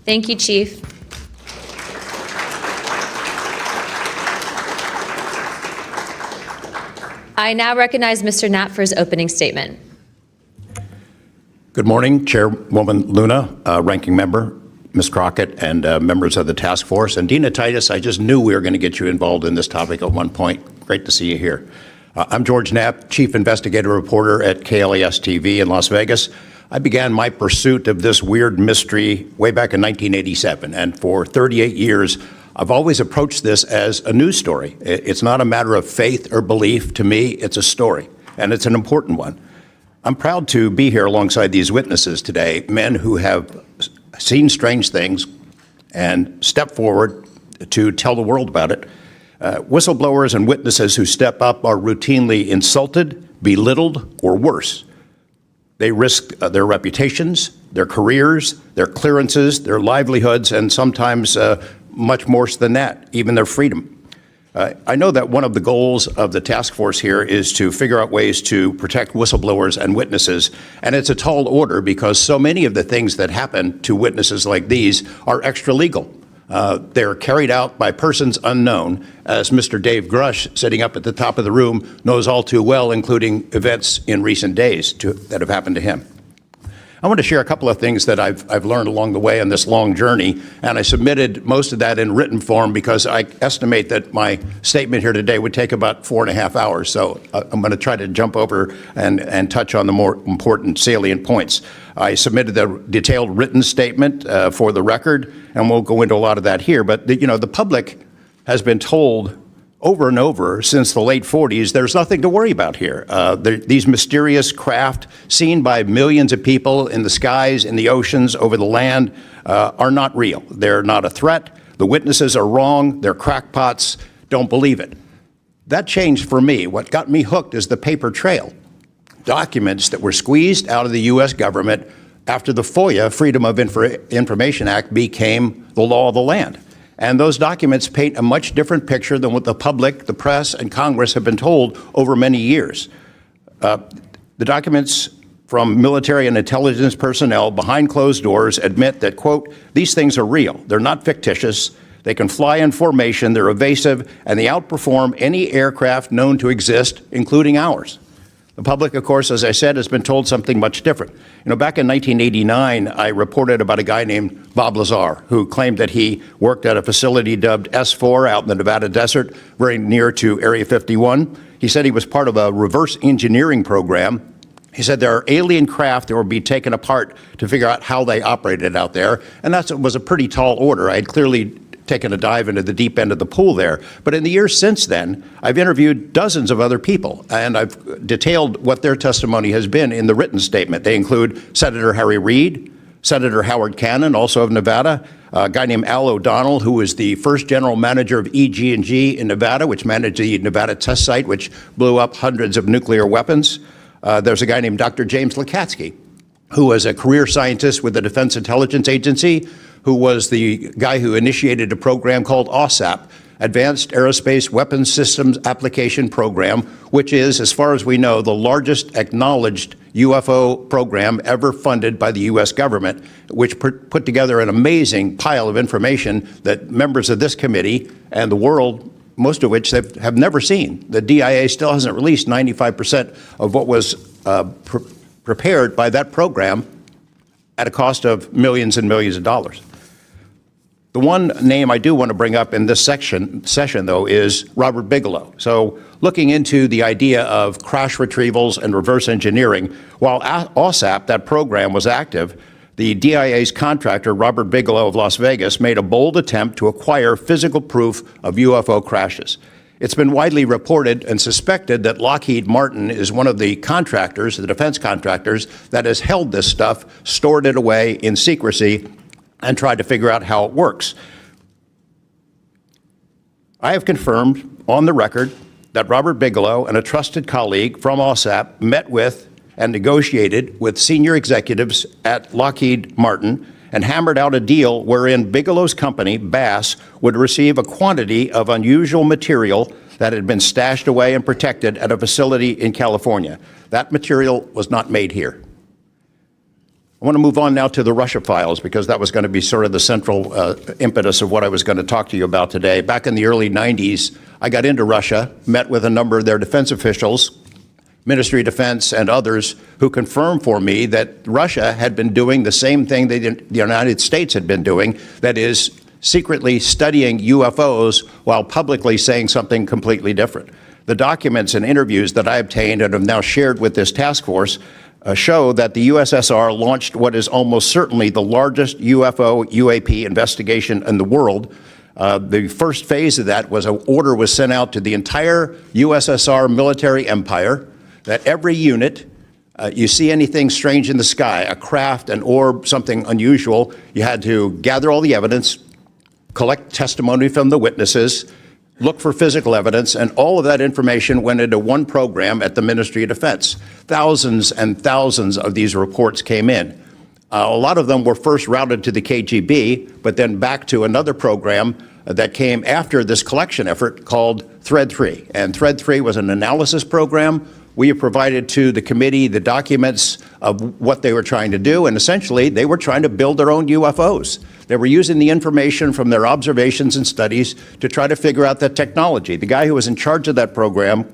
Thank you, Chief. I now recognize Mr. Knapp for his opening statement. Good morning, Chairwoman Luna, Ranking Member, Ms. Crockett, and members of the task force. And Dina Titus, I just knew we were going to get you involved in this topic at one point. Great to see you here. I'm George Knapp, Chief Investigative Reporter at KLAS TV in Las Vegas. I began my pursuit of this weird mystery way back in 1987, and for 38 years, I've always approached this as a news story. It's not a matter of faith or belief. To me, it's a story, and it's an important one. I'm proud to be here alongside these witnesses today, men who have seen strange things and stepped forward to tell the world about it. Whistleblowers and witnesses who step up are routinely insulted, belittled, or worse. They risk their reputations, their careers, their clearances, their livelihoods, and sometimes much worse than that, even their freedom. I know that one of the goals of the task force here is to figure out ways to protect whistleblowers and witnesses, and it's a tall order because so many of the things that happen to witnesses like these are extra-legal. They're carried out by persons unknown, as Mr. Dave Grush, sitting up at the top of the room, knows all too well, including events in recent days that have happened to him. I want to share a couple of things that I've learned along the way on this long journey, and I submitted most of that in written form because I estimate that my statement here today would take about 4.5 hours. So I'm going to try to jump over and touch on the more important salient points. I submitted a detailed written statement for the record, and we'll go into a lot of that here. But the public has been told over and over since the late 40s, there's nothing to worry about here. These mysterious craft seen by millions of people in the skies, in the oceans, over the land are not real. They're not a threat. The witnesses are wrong. They're crackpots. Don't believe it. That changed for me. What got me hooked is the paper trail. Documents that were squeezed out of the U.S. government after the FOIA, Freedom of Information Act, became the law of the land. And those documents paint a much different picture than what the public, the press, and Congress have been told over many years. The documents from military and intelligence personnel behind closed doors admit that, quote, these things are real. They're not fictitious. They can fly in formation. They're evasive, and they outperform any aircraft known to exist, including ours. The public, of course, as I said, has been told something much different. Back in 1989, I reported about a guy named Bob Lazar, who claimed that he worked at a facility dubbed S4 out in the Nevada desert, very near to Area 51. He said he was part of a reverse engineering program. He said there are alien craft that will be taken apart to figure out how they operated out there, and that was a pretty tall order. I had clearly taken a dive into the deep end of the pool there. But in the years since then, I've interviewed dozens of other people, and I've detailed what their testimony has been in the written statement. They include Senator Harry Reid, Senator Howard Cannon, also of Nevada, a guy named Al O'Donnell, who was the first general manager of EG&G in Nevada, which managed the Nevada test site, which blew up hundreds of nuclear weapons. There's a guy named Dr. James Lakatsky, who was a career scientist with the Defense Intelligence Agency, who was the guy who initiated a program called OSAP, Advanced Aerospace Weapons Systems Application Program, which is, as far as we know, the largest acknowledged UFO program ever funded by the U.S. government, which put together an amazing pile of information that members of this committee and the world, most of which they have never seen. The DIA still hasn't released 95% of what was prepared by that program at a cost of millions and millions of dollars. The one name I do want to bring up in this session, though, is Robert Bigelow. So looking into the idea of crash retrievals and reverse engineering, while OSAP, that program, was active, the DIA's contractor, Robert Bigelow of Las Vegas, made a bold attempt to acquire physical proof of UFO crashes. It's been widely reported and suspected that Lockheed Martin is one of the contractors, the defense contractors, that has held this stuff, stored it away in secrecy, and tried to figure out how it works. I have confirmed on the record that Robert Bigelow and a trusted colleague from OSAP met with and negotiated with senior executives at Lockheed Martin and hammered out a deal wherein Bigelow's company, Bass, would receive a quantity of unusual material that had been stashed away and protected at a facility in California. That material was not made here. I want to move on now to the Russia files, because that was going to be sort of the central impetus of what I was going to talk to you about today. Back in the early 90s, I got into Russia, met with a number of their defense officials, Ministry of Defense and others, who confirmed for me that Russia had been doing the same thing that the United States had been doing, that is, secretly studying UFOs while publicly saying something completely different. The documents and interviews that I obtained and have now shared with this task force show that the USSR launched what is almost certainly the largest UFO UAP investigation in the world. The first phase of that was an order was sent out to the entire USSR military empire that every unit, you see anything strange in the sky, a craft, an orb, something unusual, you had to gather all the evidence, collect testimony from the witnesses, look for physical evidence, and all of that information went into one program at the Ministry of Defense. Thousands and thousands of these reports came in. A lot of them were first routed to the KGB, but then back to another program that came after this collection effort called Thread 3. And Thread 3 was an analysis program. We have provided to the committee the documents of what they were trying to do, and essentially they were trying to build their own UFOs. They were using the information from their observations and studies to try to figure out the technology. The guy who was in charge of that program,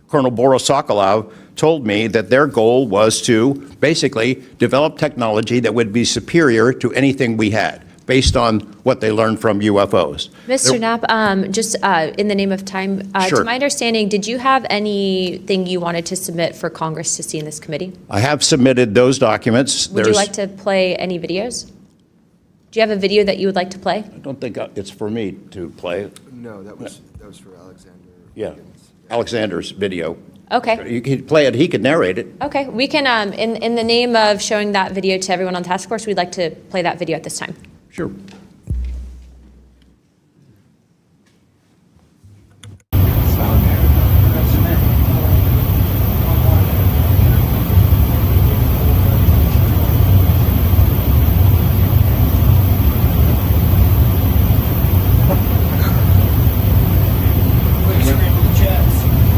Colonel Boris Sokolov, told me that their goal was to basically develop technology that would be superior to anything we had, based on what they learned from UFOs. Mr. Knapp, just in the name of time, Sure. to my understanding, did you have anything you wanted to submit for Congress to see in this committee? I have submitted those documents. Would you like to play any videos? Do you have a video that you would like to play? I don't think it's for me to play. No, that was for Alexander. Yeah, Higgins. Alexander's video. Okay. You could play it, he could narrate it. Okay, we can, in the name of showing that video to everyone on the task force, we'd like to play that video at this time. Sure.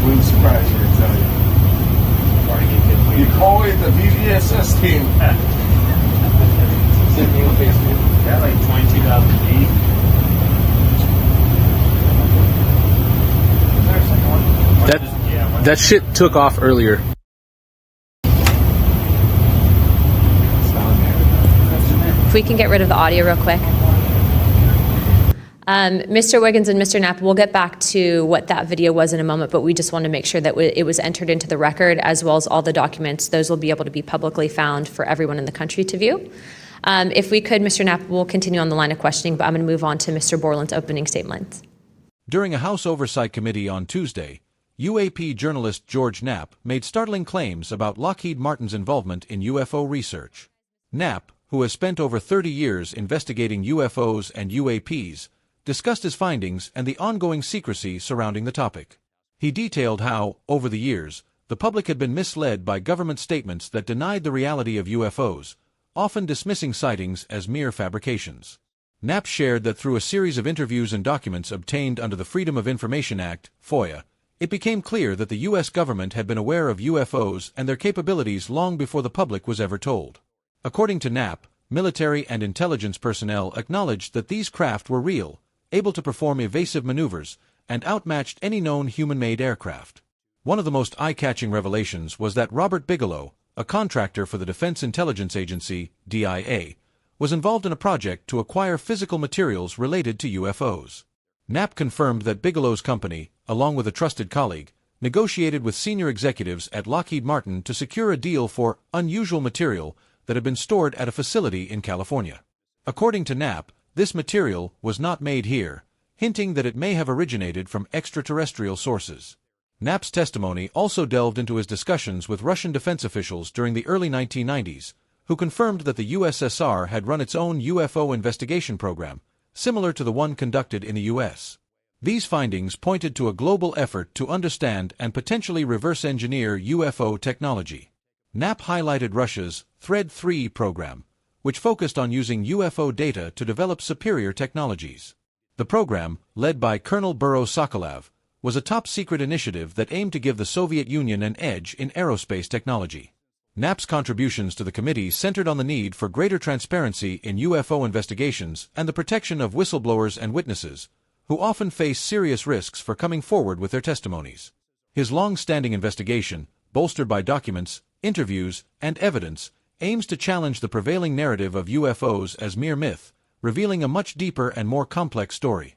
Wouldn't surprise you, I tell you. You call it the VVSS team. Yeah, like 22,000 feet. That shit took off earlier. If we can get rid of the audio real quick. Mr. Wiggins and Mr. Knapp, we'll get back to what that video was in a moment, but we just want to make sure that it was entered into the record, as well as all the documents. Those will be able to be publicly found for everyone in the country to view. If we could, Mr. Knapp, we'll continue on the line of questioning, but I'm going to move on to Mr. Borland's opening statement. During a House Oversight Committee on Tuesday, UAP journalist George Knapp made startling claims about Lockheed Martin's involvement in UFO research. Knapp, who has spent over 30 years investigating UFOs and UAPs, discussed his findings and the ongoing secrecy surrounding the topic. He detailed how, over the years, the public had been misled by government statements that denied the reality of UFOs, often dismissing sightings as mere fabrications. Knapp shared that through a series of interviews and documents obtained under the Freedom of Information Act, FOIA, it became clear that the U.S. government had been aware of UFOs and their capabilities long before the public was ever told. According to Knapp, military and intelligence personnel acknowledged that these craft were real, able to perform evasive maneuvers, and outmatched any known human-made aircraft. One of the most eye-catching revelations was that Robert Bigelow, a contractor for the Defense Intelligence Agency, DIA, was involved in a project to acquire physical materials related to UFOs. Knapp confirmed that Bigelow's company, along with a trusted colleague, negotiated with senior executives at Lockheed Martin to secure a deal for unusual material that had been stored at a facility in California. According to Knapp, this material was not made here, hinting that it may have originated from extraterrestrial sources. Knapp's testimony also delved into his discussions with Russian defense officials during the early 1990s, who confirmed that the USSR had run its own UFO investigation program, similar to the one conducted in the U.S. These findings pointed to a global effort to understand and potentially reverse-engineer UFO technology. Knapp highlighted Russia's Thread 3 program, which focused on using UFO data to develop superior technologies. The program, led by Colonel Boris Sokolov, was a top-secret initiative that aimed to give the Soviet Union an edge in aerospace technology. Knapp's contributions to the committee centered on the need for greater transparency in UFO investigations and the protection of whistleblowers and witnesses, who often face serious risks for coming forward with their testimonies. His long-standing investigation, bolstered by documents, interviews, and evidence, aims to challenge the prevailing narrative of UFOs as mere myth, revealing a much deeper and more complex story.